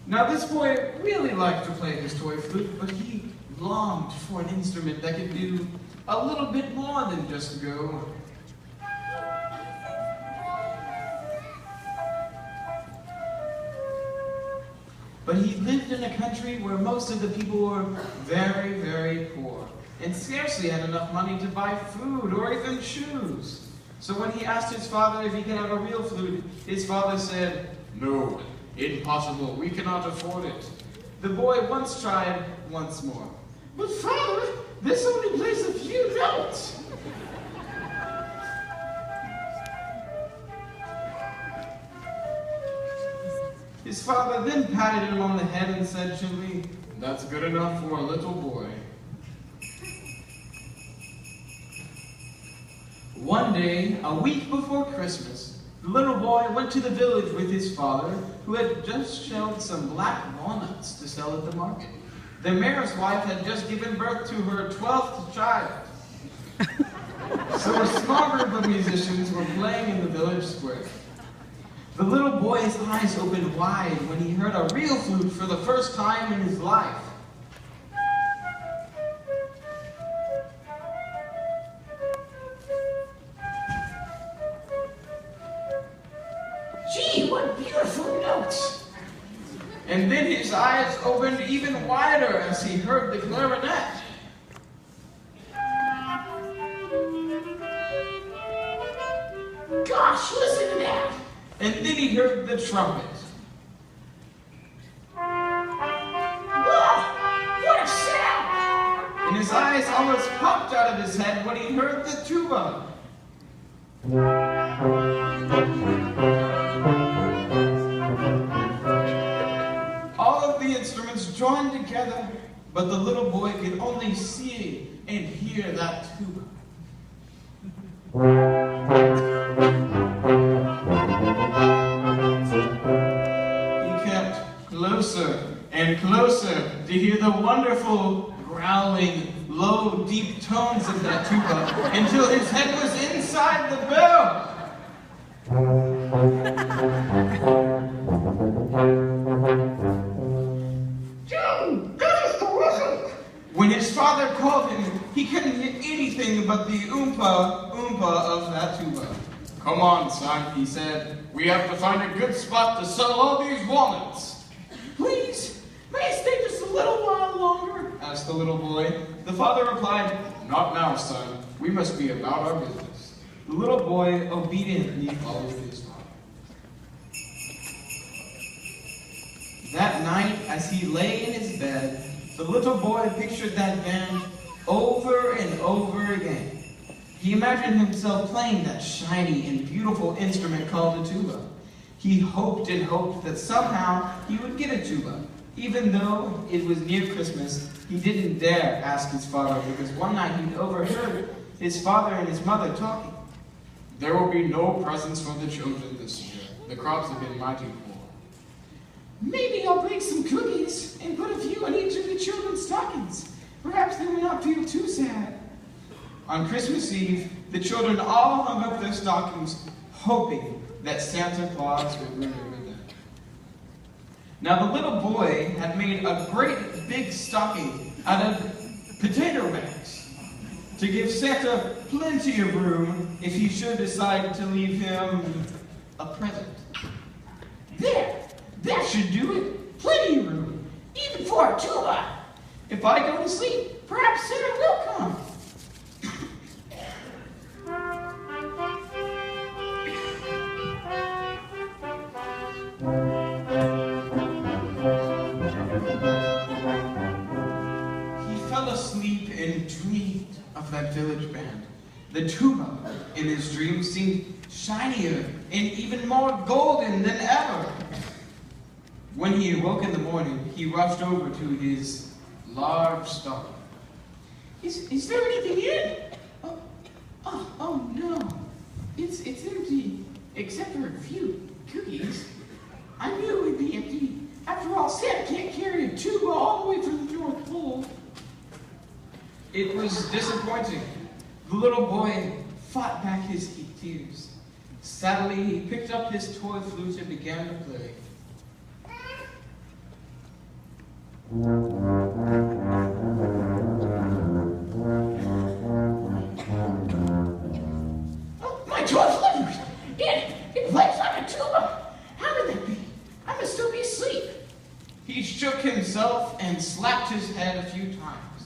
Now this boy really liked to play his toy flute, but he longed for an instrument that could do a little bit more than just go. But he lived in a country where most of the people were very, very poor and scarcely had enough money to buy food or even shoes. So when he asked his father if he could have a real flute, his father said, "No, impossible, we cannot afford it." The boy once tried once more. "But father, this only plays a few notes." His father then patted him on the head and said gently, "That's good enough for a little boy." One day, a week before Christmas, the little boy went to the village with his father, who had just shelled some black walnuts to sell at the market. The mayor's wife had just given birth to her 12th child. So a small group of musicians were playing in the village square. The little boy's eyes opened wide when he heard a real flute for the first time in his life. "Gee, what beautiful notes!" And then his eyes opened even wider as he heard the clarinet. "Gosh, listen to that!" And then he heard the trumpet. "Whoa, what a sound!" And his eyes almost popped out of his head when he heard the tuba. All of the instruments joined together, but the little boy could only see and hear that tuba. Closer and closer to hear the wonderful, growling, low, deep tones of that tuba until his head was inside the bell. "Jim, that is terrific!" When his father called him, he couldn't hear anything but the oompa of that tuba. "Come on, son," he said. "We have to find a good spot to sell all these walnuts." "Please, may I stay just a little while longer?" asked the little boy. The father replied, "Not now, son. We must be about our business." The little boy obediently followed his father. That night, as he lay in his bed, the little boy pictured that band over and over again. He imagined himself playing that shiny and beautiful instrument called a tuba. He hoped and hoped that somehow he would get a tuba. Even though it was near Christmas, he didn't dare ask his father because one night he'd overheard his father and his mother talking. "There will be no presents for the children this year. The crops have been mighty poor." "Maybe I'll bake some cookies and put a few in each of the children's stockings. Perhaps they will not feel too sad." On Christmas Eve, the children all hung up their stockings, hoping that Santa Claus would remember them. Now the little boy had made a great big stocking out of potato bags to give Santa plenty of room if he should decide to leave him a present. "There, that should do it. Plenty of room, even for a tuba. If I go to sleep, perhaps Santa will come." Asleep and dreamed of that village band. The tuba in his dreams seemed shinier and even more golden than ever. When he awoke in the morning, he rushed over to his large stocking. Is there anything in it? Oh no, it's empty, except for a few cookies. I knew it would be empty. After all, Santa can't carry a tuba all the way from the North Pole. It was disappointing. The little boy fought back his tears. Sadly, he picked up his toy flute and began to play. He shook himself and slapped his head a few times.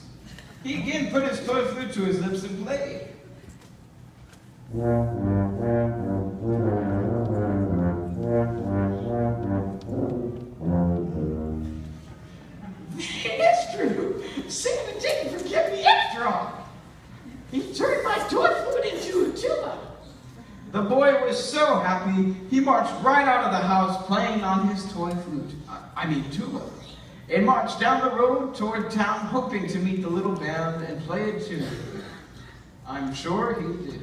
He again put his toy flute to his lips and played. It's true. Santa didn't forget me after all. He turned my toy flute into a tuba. The boy was so happy, he marched right out of the house playing on his toy flute. Tuba. And marched down the road toward town, hoping to meet the little band and play a tune. I'm sure he did.